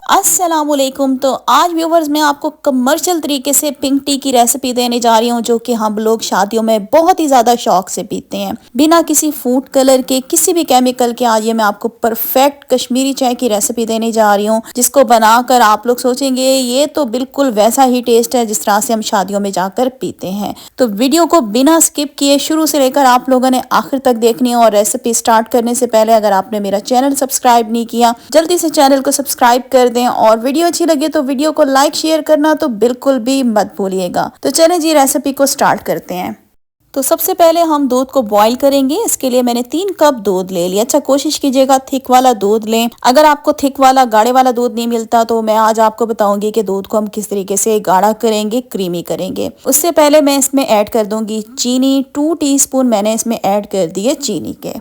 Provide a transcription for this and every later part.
अस्सलामुअलैकुम। तो आज व्यूवर्स मैं आपको कमर्शियल तरीके से पिंक टी की रेसिपी देने जा रही हूँ, जो कि हम लोग शादियों में बहुत ही ज़्यादा शौक से पीते हैं बिना किसी फूड कलर के, किसी भी केमिकल के। आज ये मैं आपको परफेक्ट कश्मीरी चाय की रेसिपी देने जा रही हूँ, जिसको बनाकर आप लोग सोचेंगे ये तो बिल्कुल वैसा ही टेस्ट है जिस तरह से हम शादियों में जाकर पीते हैं। तो वीडियो को बिना स्किप किए शुरू से लेकर आप लोगों ने आखिर तक देखनी है। और रेसिपी स्टार्ट करने से पहले अगर आपने मेरा चैनल सब्सक्राइब नहीं किया, जल्दी से चैनल को सब्सक्राइब कर दें, और वीडियो अच्छी लगे तो वीडियो को लाइक शेयर करना तो बिल्कुल भी मत भूलिएगा। तो चलें जी, रेसिपी को स्टार्ट करते हैं। तो सबसे पहले हम दूध को बॉईल करेंगे। इसके लिए मैंने 3 कप दूध ले लिया। अच्छा, कोशिश कीजिएगा थिक वाला दूध लें। अगर आपको थिक वाला गाढ़े वाला दूध नहीं मिलता तो मैं आज आपको बताऊंगी कि दूध को हम किस तरीके से गाढ़ा करेंगे, क्रीमी करेंगे। उससे पहले मैं इसमें ऐड कर दूंगी चीनी। 2 टीस्पून मैंने इसमें ऐड कर दिए चीनी के।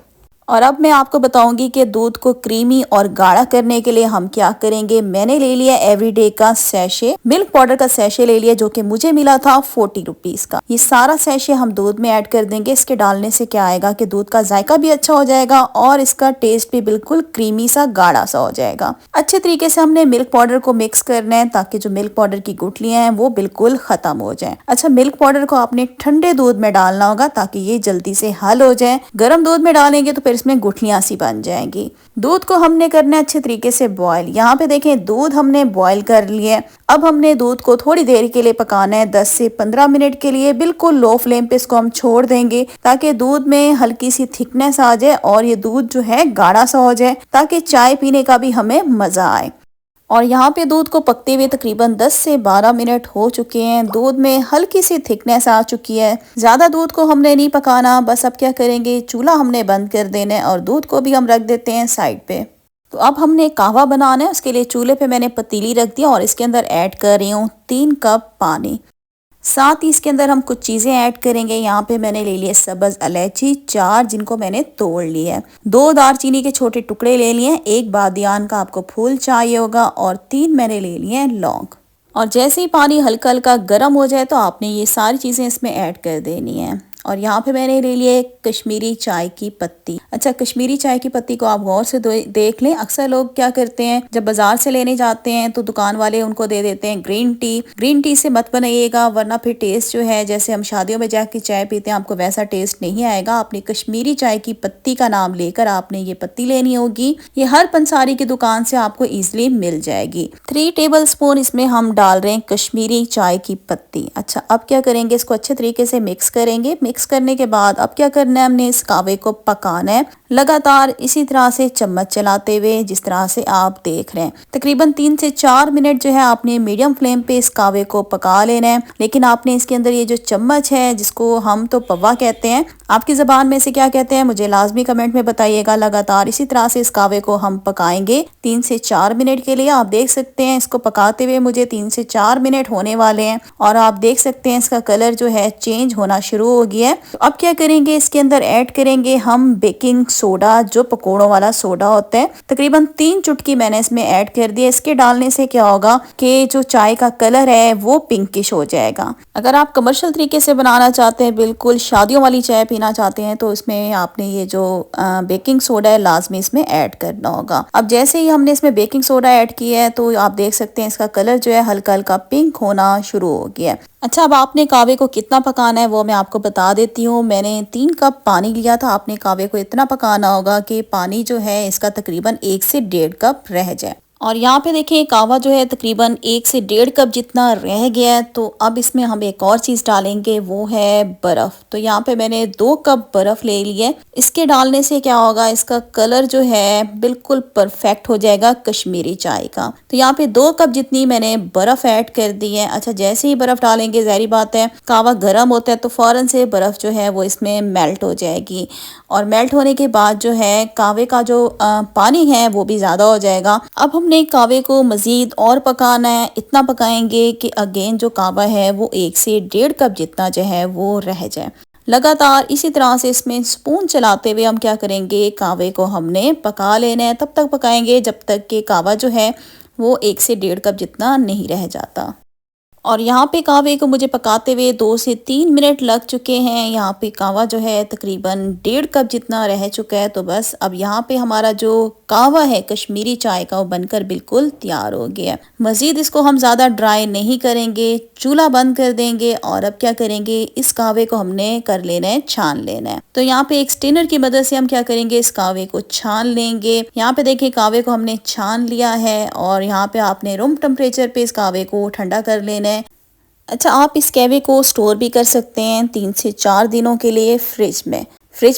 और अब मैं आपको बताऊंगी कि दूध को क्रीमी और गाढ़ा करने के लिए हम क्या करेंगे। मैंने ले लिया एवरीडे का सैशे, मिल्क पाउडर का सैशे ले लिया, जो कि मुझे मिला था 40 रुपीज का। ये सारा सैशे हम दूध में ऐड कर देंगे। इसके डालने से क्या आएगा कि दूध का जायका भी अच्छा हो जाएगा और इसका टेस्ट भी बिल्कुल क्रीमी सा गाढ़ा सा हो जाएगा। अच्छे तरीके से हमने मिल्क पाउडर को मिक्स करना है ताकि जो मिल्क पाउडर की गुठलियां हैं वो बिल्कुल खत्म हो जाए। अच्छा, मिल्क पाउडर को आपने ठंडे दूध में डालना होगा ताकि ये जल्दी से हल हो जाए। गर्म दूध में डालेंगे तो फिर इसमें गुठलियां सी बन जाएंगी। दूध को हमने करना है अच्छे तरीके से बॉईल। यहाँ पे देखें, दूध हमने बॉईल कर लिया। अब हमने दूध को थोड़ी देर के लिए पकाना है, 10 से 15 मिनट के लिए। बिल्कुल लो फ्लेम पे इसको हम छोड़ देंगे ताकि दूध में हल्की सी थिकनेस आ जाए और ये दूध जो है गाढ़ा सा हो जाए, ताकि चाय पीने का भी हमें मजा आए। और यहाँ पे दूध को पकते हुए तकरीबन 10 से 12 मिनट हो चुके हैं। दूध में हल्की सी थिकनेस आ चुकी है। ज़्यादा दूध को हमने नहीं पकाना। बस अब क्या करेंगे, चूल्हा हमने बंद कर देना है और दूध को भी हम रख देते हैं साइड पे। तो अब हमने कहवा बनाना है। उसके लिए चूल्हे पे मैंने पतीली रख दिया और इसके अंदर ऐड कर रही हूँ 3 कप पानी। साथ ही इसके अंदर हम कुछ चीज़ें ऐड करेंगे। यहाँ पे मैंने ले लिए सब्ज इलायची 4, जिनको मैंने तोड़ लिया है। 2 दालचीनी के छोटे टुकड़े ले लिए हैं। 1 बादियान का आपको फूल चाहिए होगा और 3 मैंने ले लिए हैं लौंग। और जैसे ही पानी हल्का हल्का गर्म हो जाए तो आपने ये सारी चीज़ें इसमें ऐड कर देनी है। और यहाँ पे मैंने ले लिए कश्मीरी चाय की पत्ती। अच्छा, कश्मीरी चाय की पत्ती को आप गौर से देख लें। अक्सर लोग क्या करते हैं, जब बाजार से लेने जाते हैं तो दुकान वाले उनको दे देते हैं ग्रीन टी। ग्रीन टी से मत बनाइएगा, वरना फिर टेस्ट जो है, जैसे हम शादियों में जाके चाय पीते हैं, आपको वैसा टेस्ट नहीं आएगा। आपने कश्मीरी चाय की पत्ती का नाम लेकर आपने ये पत्ती लेनी होगी। ये हर पंसारी की दुकान से आपको ईजिली मिल जाएगी। 3 टेबल स्पून इसमें हम डाल रहे हैं कश्मीरी चाय की पत्ती। अच्छा, अब क्या करेंगे, इसको अच्छे तरीके से मिक्स करेंगे। मिक्स करने के बाद अब क्या करना है, हमने इस कावे को पकाना है लगातार इसी तरह से चम्मच चलाते हुए, जिस तरह से आप देख रहे हैं। तकरीबन 3 से 4 मिनट जो है आपने मीडियम फ्लेम पे इस कावे को पका लेना है। लेकिन आपने इसके अंदर ये जो चम्मच है, जिसको हम तो पवा कहते हैं, आपकी जबान में से क्या कहते हैं मुझे लाजमी कमेंट में बताइएगा। लगातार इसी तरह से इस कावे को हम पकाएंगे 3 से 4 मिनट के लिए। आप देख सकते हैं इसको पकाते हुए मुझे 3 से 4 मिनट होने वाले हैं और आप देख सकते हैं इसका कलर जो है चेंज होना शुरू हो गया है। तो अब क्या करेंगे, इसके अंदर ऐड करेंगे हम बेकिंग सोडा, जो पकोड़ों वाला सोडा होता है। तकरीबन 3 चुटकी मैंने इसमें ऐड कर दिया। इसके डालने से क्या होगा कि जो चाय का कलर है वो पिंकिश हो जाएगा। अगर आप कमर्शियल तरीके से बनाना चाहते हैं, बिल्कुल शादियों वाली चाय पीना चाहते हैं, तो इसमें आपने ये जो बेकिंग सोडा है लाजमी इसमें ऐड करना होगा। अब जैसे ही हमने इसमें बेकिंग सोडा ऐड किया है तो आप देख सकते हैं इसका कलर जो है हल्का हल्का पिंक होना शुरू हो गया है। अच्छा, अब आपने कावे को कितना पकाना है वो मैं आपको बता देती हूँ। मैंने 3 कप पानी लिया था। आपने कावे को इतना पकाना होगा कि पानी जो है इसका तकरीबन 1 से 1.5 कप रह जाए। और यहाँ पे देखिए कावा जो है तकरीबन 1 से 1.5 कप जितना रह गया है। तो अब इसमें हम एक और चीज़ डालेंगे, वो है बर्फ़। तो यहाँ पे मैंने 2 कप बर्फ़ ले ली है। इसके डालने से क्या होगा, इसका कलर जो है बिल्कुल परफेक्ट हो जाएगा कश्मीरी चाय का। तो यहाँ पे 2 कप जितनी मैंने बर्फ़ ऐड कर दी है। अच्छा, जैसे ही बर्फ़ डालेंगे, ज़ाहिर बात है कावा गर्म होता है तो फ़ौरन से बर्फ़ जो है वो इसमें मेल्ट हो जाएगी। और मेल्ट होने के बाद जो है कावे का जो पानी है वो भी ज़्यादा हो जाएगा। अब हमने कावे को मज़ीद और पकाना है। इतना पकाएंगे कि अगेन जो कावा है वो 1 से 1.5 कप जितना जो है वो रह जाए। लगातार इसी तरह से इसमें स्पून चलाते हुए हम क्या करेंगे, कावे को हमने पका लेना है। तब तक पकाएंगे जब तक कि कावा जो है वो 1 से 1.5 कप जितना नहीं रह जाता। और यहाँ पे कहवे को मुझे पकाते हुए 2 से 3 मिनट लग चुके हैं। यहाँ पे कहवा जो है तकरीबन 1.5 कप जितना रह चुका है। तो बस अब यहाँ पे हमारा जो कहवा है कश्मीरी चाय का वो बनकर बिल्कुल तैयार हो गया है। मज़ीद इसको हम ज़्यादा ड्राई नहीं करेंगे, चूल्हा बंद कर देंगे और अब क्या करेंगे, इस कहवे को हमने कर लेना है, छान लेना है। तो यहाँ पे एक स्टेनर की मदद से हम क्या करेंगे, इस कहवे को छान लेंगे। यहाँ पे देखिए कहवे को हमने छान लिया है और यहाँ पे आपने रूम टेम्परेचर पे इस कहवे को ठंडा कर लेना है। अच्छा, आप इस कहवे को स्टोर भी कर सकते हैं 3 से 4 दिनों के लिए फ्रिज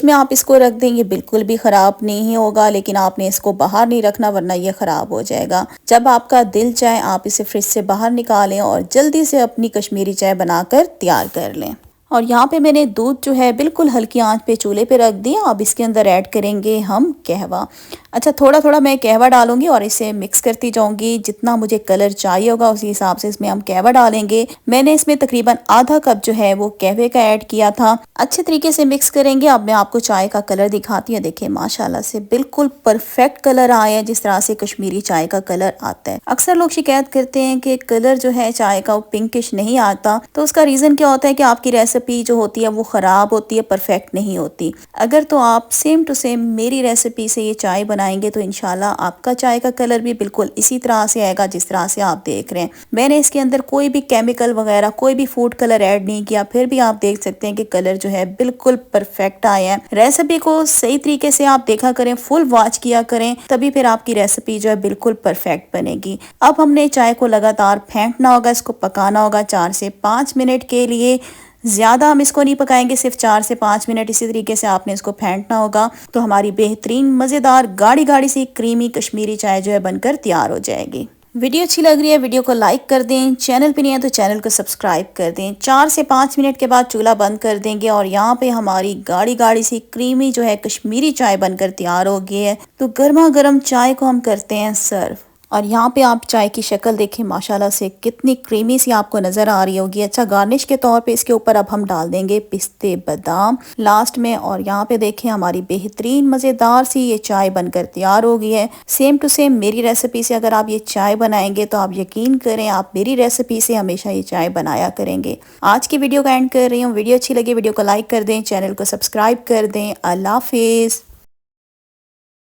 में आप इसको रख देंगे, बिल्कुल भी ख़राब नहीं होगा। लेकिन आपने इसको बाहर नहीं रखना वरना ये ख़राब हो जाएगा। जब आपका दिल चाहे आप इसे फ्रिज से बाहर निकालें और जल्दी से अपनी कश्मीरी चाय बनाकर तैयार कर लें। और यहाँ पे मैंने दूध जो है बिल्कुल हल्की आंच पे चूल्हे पे रख दिया। अब इसके अंदर ऐड करेंगे हम कहवा। अच्छा, थोड़ा थोड़ा मैं कहवा डालूंगी और इसे मिक्स करती जाऊंगी। जितना मुझे कलर चाहिए होगा उसी हिसाब से इसमें हम कहवा डालेंगे। मैंने इसमें तकरीबन आधा कप जो है वो कहवे का ऐड किया था। अच्छे तरीके से मिक्स करेंगे। अब मैं आपको चाय का कलर दिखाती हूँ। देखिए माशाल्लाह से बिल्कुल परफेक्ट कलर आया है, जिस तरह से कश्मीरी चाय का कलर आता है। अक्सर लोग शिकायत करते हैं कि कलर जो है चाय का वो पिंकिश नहीं आता, तो उसका रीजन क्या होता है कि आपकी रेसिपी जो होती है वो खराब होती है, परफेक्ट नहीं होती। अगर तो आप सेम टू सेम मेरी रेसिपी से ये चाय बनाएंगे तो इंशाल्लाह आपका चाय का कलर भी बिल्कुल इसी तरह से आएगा जिस तरह से आप देख रहे हैं। मैंने इसके अंदर कोई भी केमिकल वगैरह कोई भी फूड कलर ऐड नहीं किया, फिर भी आप देख सकते हैं कि कलर जो है बिल्कुल परफेक्ट आया है। रेसिपी को सही तरीके से आप देखा करें, फुल वॉच किया करें, तभी फिर आपकी रेसिपी जो है बिल्कुल परफेक्ट बनेगी। अब हमने चाय को लगातार फेंटना होगा, इसको पकाना होगा 4 से 5 मिनट के लिए। ज़्यादा हम इसको नहीं पकाएंगे, सिर्फ 4 से 5 मिनट इसी तरीके से आपने इसको फेंटना होगा। तो हमारी बेहतरीन मज़ेदार गाढ़ी गाढ़ी सी क्रीमी कश्मीरी चाय जो है बनकर तैयार हो जाएगी। वीडियो अच्छी लग रही है वीडियो को लाइक कर दें, चैनल पे नहीं है तो चैनल को सब्सक्राइब कर दें। 4 से 5 मिनट के बाद चूल्हा बंद कर देंगे और यहाँ पे हमारी गाढ़ी गाढ़ी सी क्रीमी जो है कश्मीरी चाय बनकर तैयार हो गई है। तो गर्मा गर्म चाय को हम करते हैं सर्व। और यहाँ पे आप चाय की शक्ल देखें, माशाल्लाह से कितनी क्रीमी सी आपको नज़र आ रही होगी। अच्छा, गार्निश के तौर पे इसके ऊपर अब हम डाल देंगे पिस्ते बादाम लास्ट में। और यहाँ पे देखें हमारी बेहतरीन मज़ेदार सी ये चाय बनकर तैयार हो गई है। सेम टू सेम मेरी रेसिपी से अगर आप ये चाय बनाएंगे तो आप यकीन करें आप मेरी रेसिपी से हमेशा ये चाय बनाया करेंगे। आज की वीडियो का एंड कर रही हूँ। वीडियो अच्छी लगी वीडियो को लाइक कर दें, चैनल को सब्सक्राइब कर दें। अल्लाह हाफिज़।